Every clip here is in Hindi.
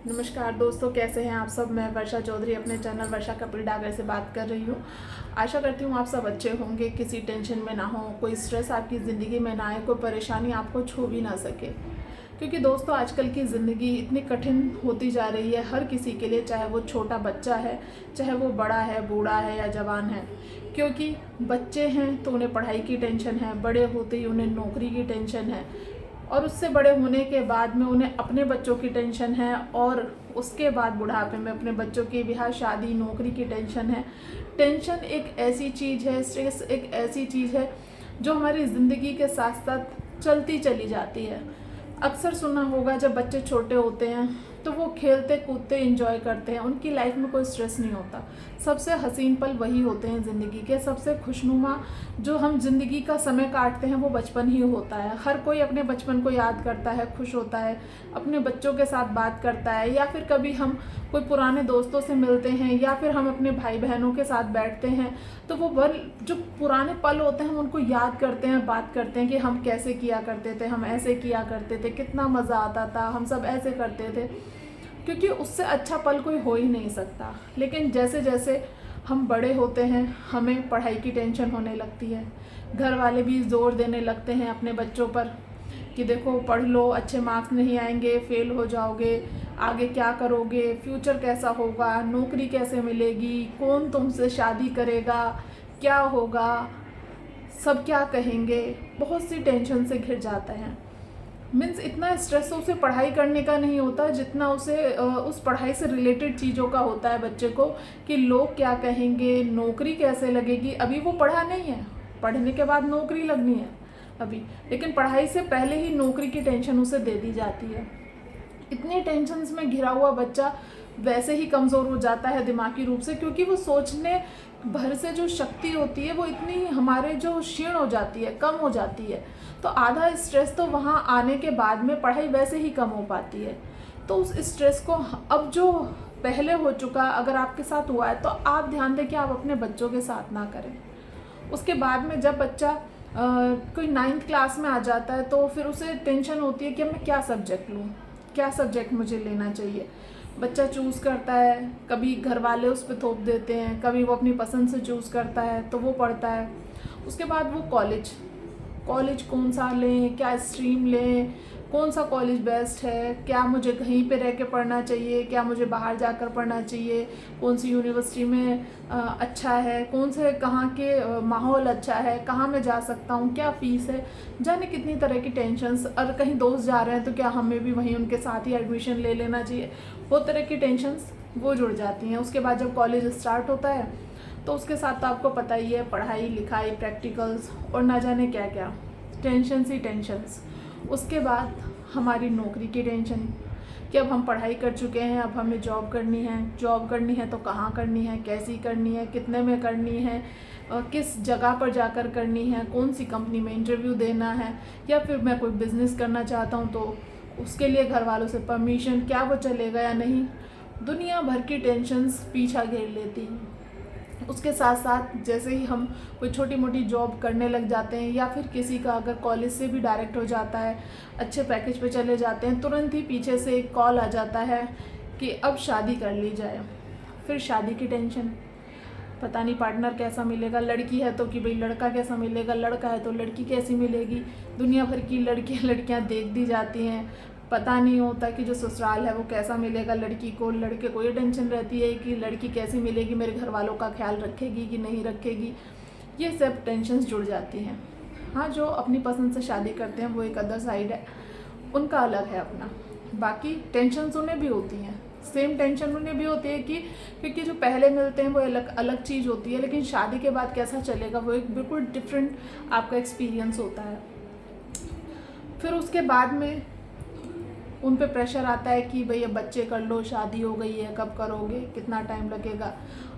नमस्कार दोस्तों, कैसे हैं आप सब। मैं वर्षा चौधरी अपने चैनल वर्षा कपिल डागर से बात कर रही हूँ। आशा करती हूँ आप सब अच्छे होंगे, किसी टेंशन में ना हो, कोई स्ट्रेस आपकी ज़िंदगी में ना आए, कोई परेशानी आपको छू भी ना सके। क्योंकि दोस्तों आजकल की ज़िंदगी इतनी कठिन होती जा रही है हर किसी के लिए, चाहे वो छोटा बच्चा है, चाहे वो बड़ा है, बूढ़ा है या जवान है। क्योंकि बच्चे हैं तो उन्हें पढ़ाई की टेंशन है, बड़े होते ही उन्हें नौकरी की टेंशन है, और उससे बड़े होने के बाद में उन्हें अपने बच्चों की टेंशन है, और उसके बाद बुढ़ापे में अपने बच्चों की ब्याह शादी नौकरी की टेंशन है। टेंशन एक ऐसी चीज़ है, स्ट्रेस एक ऐसी चीज़ है जो हमारी ज़िंदगी के साथ साथ चलती चली जाती है। अक्सर सुना होगा जब बच्चे छोटे होते हैं तो वो खेलते कूदते इंजॉय करते हैं, उनकी लाइफ में कोई स्ट्रेस नहीं होता। सबसे हसीन पल वही होते हैं ज़िंदगी के, सबसे खुशनुमा जो हम ज़िंदगी का समय काटते हैं वो बचपन ही होता है। हर कोई अपने बचपन को याद करता है, खुश होता है, अपने बच्चों के साथ बात करता है, या फिर कभी हम कोई पुराने दोस्तों से मिलते हैं, या फिर हम अपने भाई बहनों के साथ बैठते हैं तो वो पल, जो पुराने पल होते हैं, हम उनको याद करते हैं, बात करते हैं कि हम कैसे किया करते थे, हम ऐसे किया करते थे, कितना मज़ा आता था, हम सब ऐसे करते थे। क्योंकि उससे अच्छा पल कोई हो ही नहीं सकता। लेकिन जैसे जैसे हम बड़े होते हैं हमें पढ़ाई की टेंशन होने लगती है। घर वाले भी ज़ोर देने लगते हैं अपने बच्चों पर कि देखो पढ़ लो, अच्छे मार्क्स नहीं आएंगे, फेल हो जाओगे, आगे क्या करोगे, फ्यूचर कैसा होगा, नौकरी कैसे मिलेगी, कौन तुमसे शादी करेगा, क्या होगा, सब क्या कहेंगे। बहुत सी टेंशन से घिर जाते हैं। मीन्स इतना स्ट्रेस तो उसे पढ़ाई करने का नहीं होता जितना उसे उस पढ़ाई से रिलेटेड चीज़ों का होता है बच्चे को, कि लोग क्या कहेंगे, नौकरी कैसे लगेगी। अभी वो पढ़ा नहीं है, पढ़ने के बाद नौकरी लगनी है अभी, लेकिन पढ़ाई से पहले ही नौकरी की टेंशन उसे दे दी जाती है। इतनी टेंशन्स में घिरा हुआ बच्चा वैसे ही कमज़ोर हो जाता है दिमागी रूप से, क्योंकि वो सोचने भर से जो शक्ति होती है वो इतनी हमारे जो क्षीण हो जाती है, कम हो जाती है। तो आधा स्ट्रेस तो वहाँ आने के बाद में पढ़ाई वैसे ही कम हो पाती है। तो उस स्ट्रेस को अब जो पहले हो चुका अगर आपके साथ हुआ है तो आप ध्यान दें कि आप अपने बच्चों के साथ ना करें। उसके बाद में जब बच्चा कोई 9th क्लास में आ जाता है तो फिर उसे टेंशन होती है कि मैं क्या सब्जेक्ट लूँ, क्या सब्जेक्ट मुझे लेना चाहिए। बच्चा चूज़ करता है, कभी घर वाले उस पर थोप देते हैं, कभी वो अपनी पसंद से चूज़ करता है तो वो पढ़ता है। उसके बाद वो कॉलेज कौन सा लें, क्या स्ट्रीम लें, कौन सा कॉलेज बेस्ट है, क्या मुझे कहीं पे रह के पढ़ना चाहिए, क्या मुझे बाहर जाकर पढ़ना चाहिए, कौन सी यूनिवर्सिटी में अच्छा है, कौन से कहाँ के माहौल अच्छा है, कहाँ मैं जा सकता हूँ, क्या फ़ीस है, जाने कितनी तरह की टेंशन्स। और कहीं दोस्त जा रहे हैं तो क्या हमें भी वहीं उनके साथ ही एडमिशन ले लेना चाहिए। वो तरह की टेंशन्स वो जुड़ जाती हैं। उसके बाद जब कॉलेज स्टार्ट होता है तो उसके साथ तो आपको पता ही है, पढ़ाई लिखाई प्रैक्टिकल्स और ना जाने क्या क्या टेंशन्स ही टेंशन्स। उसके बाद हमारी नौकरी की टेंशन कि अब हम पढ़ाई कर चुके हैं, अब हमें जॉब करनी है तो कहाँ करनी है, कैसी करनी है, कितने में करनी है, किस जगह पर जाकर करनी है, कौन सी कंपनी में इंटरव्यू देना है, या फिर मैं कोई बिज़नेस करना चाहता हूँ तो उसके लिए घर वालों से परमिशन, क्या वो चलेगा या नहीं। दुनिया भर की टेंशन्स पीछा घेर लेती हैं। उसके साथ साथ जैसे ही हम कोई छोटी मोटी जॉब करने लग जाते हैं, या फिर किसी का अगर कॉलेज से भी डायरेक्ट हो जाता है, अच्छे पैकेज पे चले जाते हैं, तुरंत ही पीछे से एक कॉल आ जाता है कि अब शादी कर ली जाए। फिर शादी की टेंशन, पता नहीं पार्टनर कैसा मिलेगा, लड़की है तो कि भाई लड़का कैसा मिलेगा, लड़का है तो लड़की कैसी मिलेगी। दुनिया भर की लड़कियां देख दी जाती हैं, पता नहीं होता कि जो ससुराल है वो कैसा मिलेगा लड़की को। लड़के को ये टेंशन रहती है कि लड़की कैसी मिलेगी, मेरे घर वालों का ख्याल रखेगी कि नहीं रखेगी। ये सब टेंशन्स जुड़ जाती हैं। हाँ, जो अपनी पसंद से शादी करते हैं वो एक अदर साइड है, उनका अलग है अपना। बाकी टेंशन्स उन्हें भी होती हैं, सेम टेंशन उन्हें भी होती है कि क्योंकि जो पहले मिलते हैं वो अलग अलग चीज़ होती है, लेकिन शादी के बाद कैसा चलेगा वो एक बिल्कुल डिफरेंट आपका एक्सपीरियंस होता है। फिर उसके बाद में उन पे प्रेशर आता है कि भैया बच्चे कर लो, शादी हो गई है, कब करोगे, कितना टाइम लगेगा।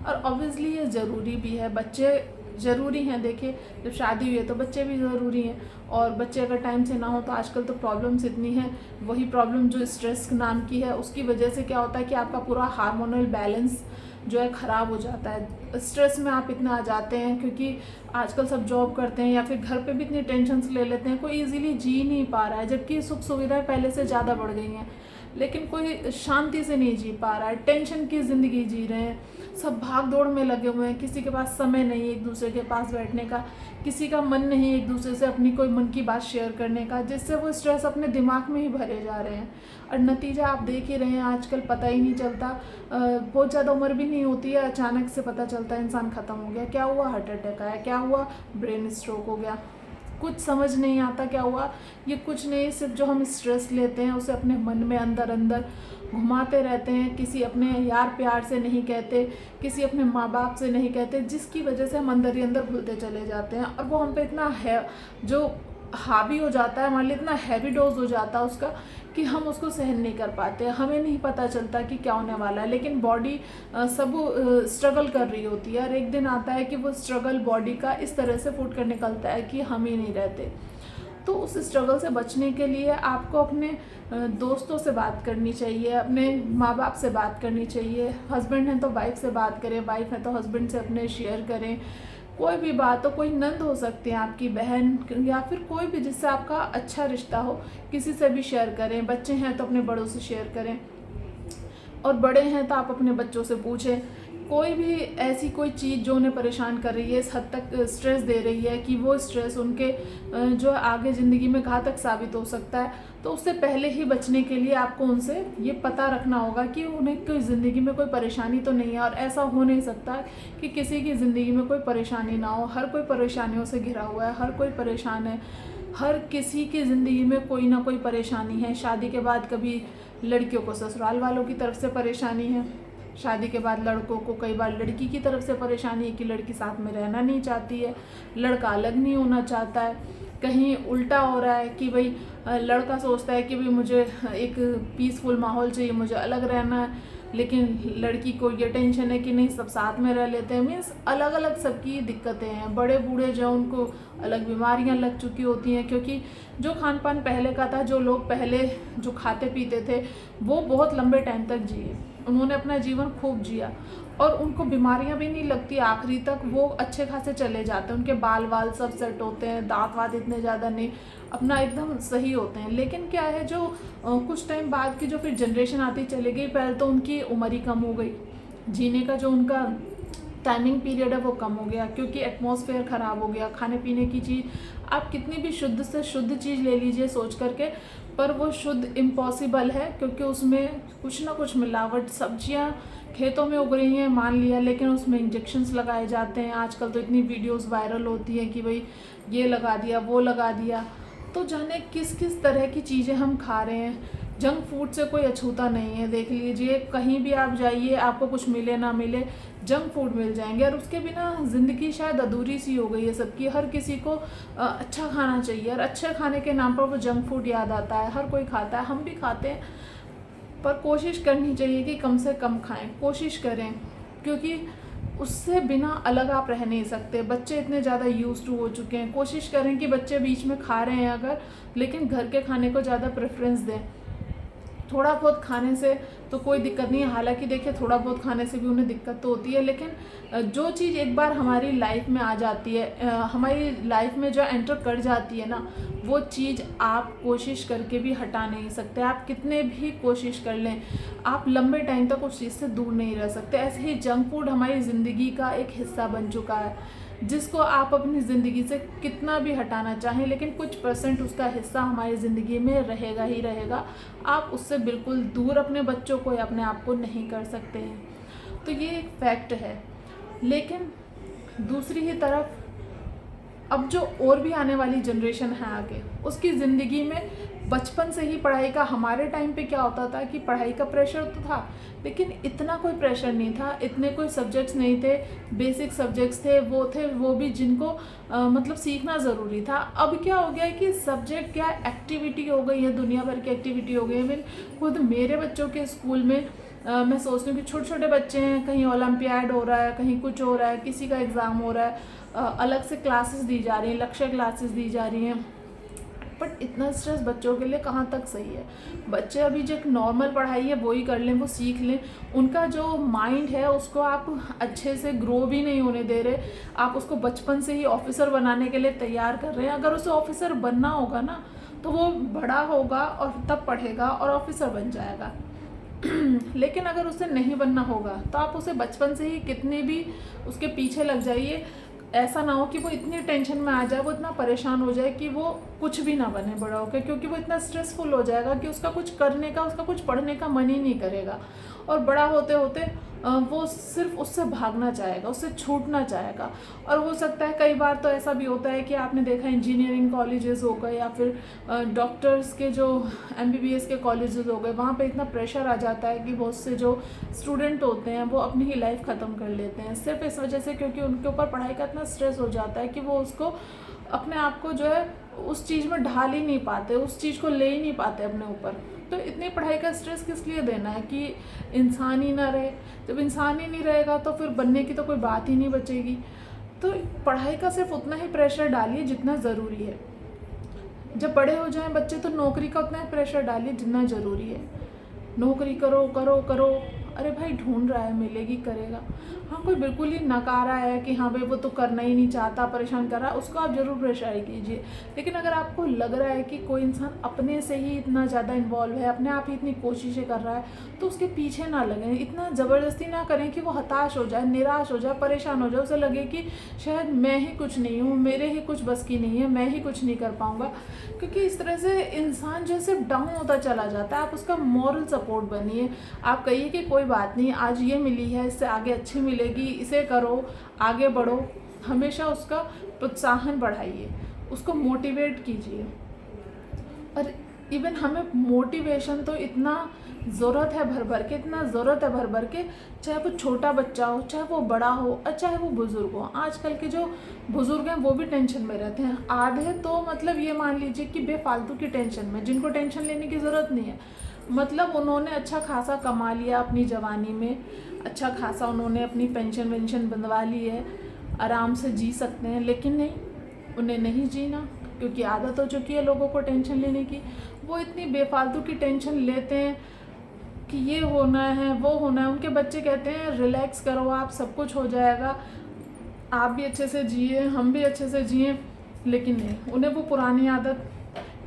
और ऑब्वियसली ये ज़रूरी भी है, बच्चे ज़रूरी हैं। देखिए जब शादी हुई है तो बच्चे भी ज़रूरी हैं, और बच्चे अगर टाइम से ना हो तो आजकल तो प्रॉब्लम्स इतनी हैं। वही प्रॉब्लम जो स्ट्रेस नाम की है, उसकी वजह से क्या होता है कि आपका पूरा हार्मोनल बैलेंस जो है ख़राब हो जाता है। स्ट्रेस में आप इतना आ जाते हैं क्योंकि आजकल सब जॉब करते हैं या फिर घर पे भी इतनी टेंशन्स ले लेते हैं, कोई इजीली जी नहीं पा रहा है, जबकि सुख सुविधाएं पहले से ज़्यादा बढ़ गई हैं। लेकिन कोई शांति से नहीं जी पा रहा है, टेंशन की ज़िंदगी जी रहे हैं, सब भाग दौड़ में लगे हुए हैं, किसी के पास समय नहीं एक दूसरे के पास बैठने का, किसी का मन नहीं एक दूसरे से अपनी कोई मन की बात शेयर करने का, जिससे वो स्ट्रेस अपने दिमाग में ही भरे जा रहे हैं। और नतीजा आप देख ही रहे हैं, आजकल पता ही नहीं चलता, बहुत ज़्यादा उम्र भी नहीं होती है, अचानक से पता चलता है इंसान ख़त्म हो गया, क्या हुआ, हार्ट अटैक आया, क्या हुआ, ब्रेन स्ट्रोक हो गया, कुछ समझ नहीं आता क्या हुआ। ये कुछ नहीं, सिर्फ जो हम स्ट्रेस लेते हैं उसे अपने मन में अंदर अंदर घुमाते रहते हैं, किसी अपने यार प्यार से नहीं कहते, किसी अपने माँ बाप से नहीं कहते, जिसकी वजह से हम अंदर ही अंदर भूलते चले जाते हैं। और वो हम पे इतना है जो हावी हो जाता है, हमारे लिए इतना हैवी डोज हो जाता है उसका कि हम उसको सहन नहीं कर पाते, हमें नहीं पता चलता कि क्या होने वाला है, लेकिन बॉडी सब स्ट्रगल कर रही होती है। और एक दिन आता है कि वो स्ट्रगल बॉडी का इस तरह से फूट कर निकलता है कि हम ही नहीं रहते। तो उस स्ट्रगल से बचने के लिए आपको अपने दोस्तों से बात करनी चाहिए, अपने माँ बाप से बात करनी चाहिए, हस्बैंड है तो वाइफ से बात करें, वाइफ है तो हस्बैंड से अपने शेयर करें, कोई भी बात हो, कोई नंद हो सकती है आपकी बहन, या फिर कोई भी जिससे आपका अच्छा रिश्ता हो, किसी से भी शेयर करें। बच्चे हैं तो अपने बड़ों से शेयर करें, और बड़े हैं तो आप अपने बच्चों से पूछें। कोई भी ऐसी कोई चीज़ जो उन्हें परेशान कर रही है, इस हद तक स्ट्रेस दे रही है कि वो स्ट्रेस उनके जो आगे ज़िंदगी में घातक साबित हो सकता है, तो उससे पहले ही बचने के लिए आपको उनसे ये पता रखना होगा कि उन्हें कोई ज़िंदगी में कोई परेशानी तो नहीं है। और ऐसा हो नहीं सकता कि किसी की ज़िंदगी में कोई परेशानी ना हो, हर कोई परेशानियों से घिरा हुआ है, हर कोई परेशान है, हर किसी की ज़िंदगी में कोई ना कोई परेशानी है। शादी के बाद कभी लड़कियों को ससुराल वालों की तरफ से परेशानी है, शादी के बाद लड़कों को कई बार लड़की की तरफ से परेशानी है कि लड़की साथ में रहना नहीं चाहती है, लड़का अलग नहीं होना चाहता है, कहीं उल्टा हो रहा है कि भाई लड़का सोचता है कि भाई मुझे एक पीसफुल माहौल चाहिए, मुझे अलग रहना है, लेकिन लड़की को ये टेंशन है कि नहीं सब साथ में रह लेते हैं। मीन्स अलग अलग सबकी दिक्कतें हैं, बड़े बूढ़े जो उनको अलग बीमारियां लग चुकी होती हैं, क्योंकि जो खान पान पहले का था, जो लोग पहले जो खाते पीते थे वो बहुत लंबे टाइम तक जिए, उन्होंने अपना जीवन खूब जिया और उनको बीमारियां भी नहीं लगती, आखिरी तक वो अच्छे खासे चले जाते हैं, उनके बाल वाल सब सेट होते हैं, दांत वात इतने ज़्यादा नहीं, अपना एकदम सही होते हैं। लेकिन क्या है, जो कुछ टाइम बाद की जो फिर जनरेशन आती चली गई, पहले तो उनकी उम्र ही कम हो गई, जीने का जो उनका टाइमिंग पीरियड है वो कम हो गया, क्योंकि एटमॉस्फेयर ख़राब हो गया। खाने पीने की चीज़ आप कितनी भी शुद्ध से शुद्ध चीज़ ले लीजिए सोच करके, पर वो शुद्ध इम्पॉसिबल है, क्योंकि उसमें कुछ ना कुछ मिलावट। सब्जियां खेतों में उग रही हैं मान लिया, लेकिन उसमें इंजेक्शंस लगाए जाते हैं। आजकल तो इतनी वीडियोस वायरल होती हैं कि भाई ये लगा दिया वो लगा दिया, तो जाने किस किस तरह की चीज़ें हम खा रहे हैं। जंक फूड से कोई अछूता नहीं है, देख लीजिए कहीं भी आप जाइए, आपको कुछ मिले ना मिले जंक फूड मिल जाएंगे, और उसके बिना ज़िंदगी शायद अधूरी सी हो गई है सबकी। हर किसी को अच्छा खाना चाहिए, और अच्छे खाने के नाम पर वो जंक फूड याद आता है। हर कोई खाता है, हम भी खाते हैं, पर कोशिश करनी चाहिए कि कम से कम खाएं, कोशिश करें, क्योंकि उससे बिना अलग आप रह नहीं सकते। बच्चे इतने ज़्यादा यूज टू हो चुके हैं, कोशिश करें कि बच्चे बीच में खा रहे हैं अगर, लेकिन घर के खाने को ज़्यादा प्रेफरेंस दें। थोड़ा बहुत खाने से तो कोई दिक्कत नहीं है, हालांकि देखिए थोड़ा बहुत खाने से भी उन्हें दिक्कत तो होती है, लेकिन जो चीज़ एक बार हमारी लाइफ में आ जाती है, हमारी लाइफ में जो एंटर कर जाती है ना, वो चीज़ आप कोशिश करके भी हटा नहीं सकते। आप कितने भी कोशिश कर लें, आप लंबे टाइम तक उस चीज़ से दूर नहीं रह सकते। ऐसे ही जंक फूड हमारी ज़िंदगी का एक हिस्सा बन चुका है, जिसको आप अपनी ज़िंदगी से कितना भी हटाना चाहें, लेकिन कुछ % उसका हिस्सा हमारी ज़िंदगी में रहेगा ही रहेगा। आप उससे बिल्कुल दूर अपने बच्चों को या अपने आप को नहीं कर सकते हैं, तो ये एक फैक्ट है। लेकिन दूसरी ही तरफ अब जो और भी आने वाली जनरेशन है आगे, उसकी ज़िंदगी में बचपन से ही पढ़ाई का, हमारे टाइम पे क्या होता था कि पढ़ाई का प्रेशर तो था, लेकिन इतना कोई प्रेशर नहीं था, इतने कोई सब्जेक्ट्स नहीं थे, बेसिक सब्जेक्ट्स थे, वो भी जिनको मतलब सीखना ज़रूरी था। अब क्या हो गया है कि सब्जेक्ट क्या एक्टिविटी हो गई है, दुनिया भर की एक्टिविटी हो गई है। मैं खुद मेरे बच्चों के स्कूल में मैं सोचती हूँ कि छोटे छोटे बच्चे हैं, कहीं ओलंपियाड हो रहा है, कहीं कुछ हो रहा है, किसी का एग्ज़ाम हो रहा है, अलग से क्लासेस दी जा रही हैं, लक्ष्य क्लासेस दी जा रही हैं, बट इतना स्ट्रेस बच्चों के लिए कहाँ तक सही है। बच्चे अभी जो नॉर्मल पढ़ाई है वो ही कर लें, वो सीख लें, उनका जो माइंड है उसको आप अच्छे से ग्रो भी नहीं होने दे रहे। आप उसको बचपन से ही ऑफिसर बनाने के लिए तैयार कर रहे हैं। अगर उसे ऑफिसर बनना होगा ना, तो वो बड़ा होगा और तब पढ़ेगा और ऑफिसर बन जाएगा। लेकिन अगर उसे नहीं बनना होगा तो आप उसे बचपन से ही कितने भी उसके पीछे लग जाइए, ऐसा ना हो कि वो इतनी टेंशन में आ जाए, वो इतना परेशान हो जाए कि वो कुछ भी ना बने बड़ा होकर, क्योंकि वो इतना स्ट्रेसफुल हो जाएगा कि उसका कुछ करने का, उसका कुछ पढ़ने का मन ही नहीं करेगा। और बड़ा होते होते वो सिर्फ उससे भागना चाहेगा, उससे छूटना चाहेगा। और हो सकता है कई बार तो ऐसा भी होता है कि आपने देखा इंजीनियरिंग कॉलेजेस हो गए या फिर डॉक्टर्स के जो MBBS के कॉलेजेस हो गए, वहाँ पे इतना प्रेशर आ जाता है कि बहुत से जो स्टूडेंट होते हैं वो अपनी ही लाइफ ख़त्म कर लेते हैं, सिर्फ इस वजह से क्योंकि उनके ऊपर पढ़ाई का इतना स्ट्रेस हो जाता है कि वो उसको अपने आप को जो है उस चीज़ में ढाल ही नहीं पाते, उस चीज़ को ले ही नहीं पाते अपने ऊपर। तो इतनी पढ़ाई का स्ट्रेस किस लिए देना है कि इंसान ही ना रहे। जब इंसान ही नहीं रहेगा तो फिर बनने की तो कोई बात ही नहीं बचेगी। तो पढ़ाई का सिर्फ उतना ही प्रेशर डालिए जितना ज़रूरी है। जब बड़े हो जाएं बच्चे तो नौकरी का उतना ही प्रेशर डालिए जितना ज़रूरी है। नौकरी करो करो करो, अरे भाई ढूंढ रहा है, मिलेगी, करेगा। हाँ, कोई बिल्कुल ही नकारा है कि हाँ भाई वो तो करना ही नहीं चाहता, परेशान कर रहा है, उसको आप ज़रूर प्रेशराइज कीजिए। लेकिन अगर आपको लग रहा है कि कोई इंसान अपने से ही इतना ज़्यादा इन्वॉल्व है, अपने आप ही इतनी कोशिशें कर रहा है, तो उसके पीछे ना लगें, इतना ज़बरदस्ती ना करें कि वो हताश हो जाए, निराश हो जाए, परेशान हो जाए, उसे लगे कि शायद मैं ही कुछ नहीं हूँ, मेरे ही कुछ बस की नहीं है, मैं ही कुछ नहीं कर पाऊँगा। क्योंकि इस तरह से इंसान जो है सिर्फ डाउन होता चला जाता है। आप उसका मॉरल सपोर्ट बनिए, आप कहिए कि कोई बात नहीं, आज ये मिली है, इससे आगे अच्छी मिलेगी, इसे करो, आगे बढ़ो। हमेशा उसका प्रोत्साहन बढ़ाइए, उसको मोटिवेट कीजिए। और इवन हमें मोटिवेशन तो इतना ज़रूरत है भर भर के, इतना ज़रूरत है भर भर के, चाहे वो छोटा बच्चा हो, चाहे वो बड़ा हो, और चाहे वो बुज़ुर्ग हो। आजकल के जो बुज़ुर्ग हैं वो भी टेंशन में रहते हैं, आधे तो मतलब ये मान लीजिए कि बेफालतू की टेंशन में, जिनको टेंशन लेने की ज़रूरत नहीं है। मतलब उन्होंने अच्छा खासा कमा लिया अपनी जवानी में, अच्छा खासा उन्होंने अपनी पेंशन वेंशन बनवा ली है, आराम से जी सकते हैं, लेकिन नहीं, उन्हें नहीं जीना, क्योंकि आदत हो चुकी है लोगों को टेंशन लेने की। वो इतनी बेफालतू की टेंशन लेते हैं कि ये होना है, वो होना है। उनके बच्चे कहते हैं रिलैक्स करो आप, सब कुछ हो जाएगा, आप भी अच्छे से जिए, हम भी अच्छे से जिए। लेकिन नहीं, उन्हें वो पुरानी आदत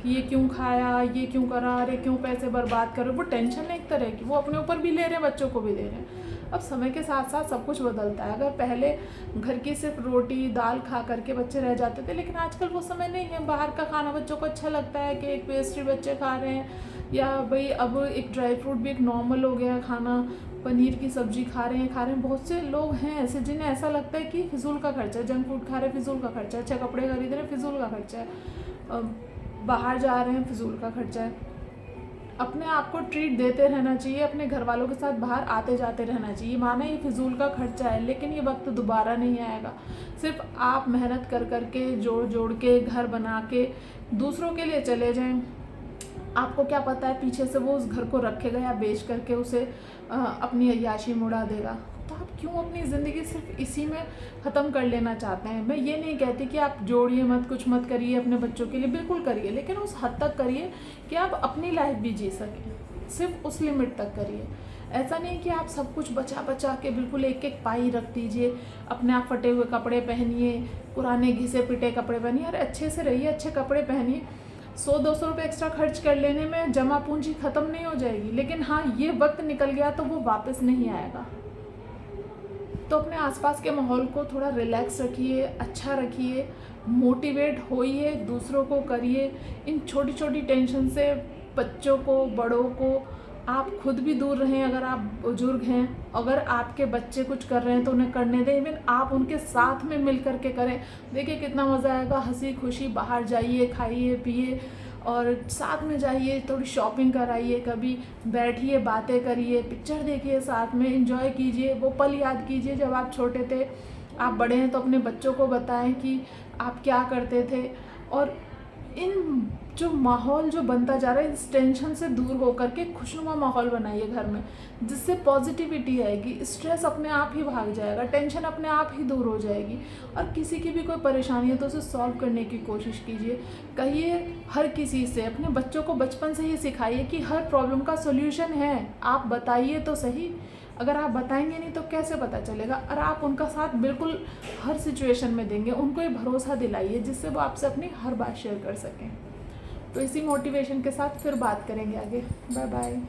कि ये क्यों खाया, ये क्यों करा, अरे क्यों पैसे बर्बाद करो, वो टेंशन है एक तरह की, वो अपने ऊपर भी ले रहे हैं, बच्चों को भी ले रहे हैं। अब समय के साथ साथ सब कुछ बदलता है। अगर पहले घर की सिर्फ रोटी दाल खा करके बच्चे रह जाते थे, लेकिन आजकल वो समय नहीं है। बाहर का खाना बच्चों को अच्छा लगता है, केक पेस्ट्री बच्चे खा रहे हैं, या भाई अब एक ड्राई फ्रूट भी एक नॉर्मल हो गया खाना, पनीर की सब्जी खा रहे हैं। बहुत से लोग हैं ऐसे जिन्हें ऐसा लगता है कि फिजूल का खर्चा है, जंक फूड खा रहे हैं फिजूल का खर्चा है, अच्छे कपड़े खरीद रहे हैं फिजूल का खर्चा है, बाहर जा रहे हैं फिजूल का खर्चा है। अपने आप को ट्रीट देते रहना चाहिए, अपने घर वालों के साथ बाहर आते जाते रहना चाहिए। माना ये फिजूल का खर्चा है, लेकिन ये वक्त दोबारा नहीं आएगा। सिर्फ आप मेहनत कर करके, जोड़ जोड़ के, घर बना के दूसरों के लिए चले जाएं, आपको क्या पता है पीछे से वो उस घर को रखेगा या बेच करके उसे अपनी अय्याशी में उड़ा देगा। तो आप क्यों अपनी ज़िंदगी सिर्फ इसी में ख़त्म कर लेना चाहते हैं। मैं ये नहीं कहती कि आप जोड़िए मत, कुछ मत करिए अपने बच्चों के लिए, बिल्कुल करिए, लेकिन उस हद तक करिए कि आप अपनी लाइफ भी जी सकें। सिर्फ उस लिमिट तक करिए। ऐसा नहीं कि आप सब कुछ बचा बचा के बिल्कुल एक एक पाई रख दीजिए, अपने आप फटे हुए कपड़े पहनिए, पुराने घिसे पिटे कपड़े पहनिए। अरे अच्छे से रहिए, अच्छे कपड़े पहनिए। 100-200 रुपये एक्स्ट्रा खर्च कर लेने में जमा पूंजी ख़त्म नहीं हो जाएगी, लेकिन हाँ, ये वक्त निकल गया तो वो वापस नहीं आएगा। तो अपने आसपास के माहौल को थोड़ा रिलैक्स रखिए, अच्छा रखिए, मोटिवेट होइए, दूसरों को करिए। इन छोटी छोटी टेंशन से बच्चों को, बड़ों को, आप खुद भी दूर रहें। अगर आप बुजुर्ग हैं, अगर आपके बच्चे कुछ कर रहे हैं तो उन्हें करने दें, इवन आप उनके साथ में मिल कर के करें। देखिए कितना मज़ा आएगा, हंसी खुशी बाहर जाइए, खाइए पिए और साथ में जाइए, थोड़ी शॉपिंग कराइए, कभी बैठिए, बातें करिए, पिक्चर देखिए, साथ में एंजॉय कीजिए। वो पल याद कीजिए जब आप छोटे थे। आप बड़े हैं तो अपने बच्चों को बताएं कि आप क्या करते थे। और इन जो माहौल जो बनता जा रहा है, इस टेंशन से दूर होकर के खुशनुमा माहौल बनाइए घर में, जिससे पॉजिटिविटी आएगी, स्ट्रेस अपने आप ही भाग जाएगा, टेंशन अपने आप ही दूर हो जाएगी। और किसी की भी कोई परेशानी है तो उसे सॉल्व करने की कोशिश कीजिए। कहिए हर किसी से, अपने बच्चों को बचपन से ही सिखाइए कि हर प्रॉब्लम का सोल्यूशन है। आप बताइए तो सही, अगर आप बताएंगे नहीं तो कैसे पता चलेगा। और आप उनका साथ बिल्कुल हर सिचुएशन में देंगे, उनको ये भरोसा दिलाइए जिससे वो आपसे अपनी हर बात शेयर कर सकें। तो इसी मोटिवेशन के साथ फिर बात करेंगे आगे। Bye bye.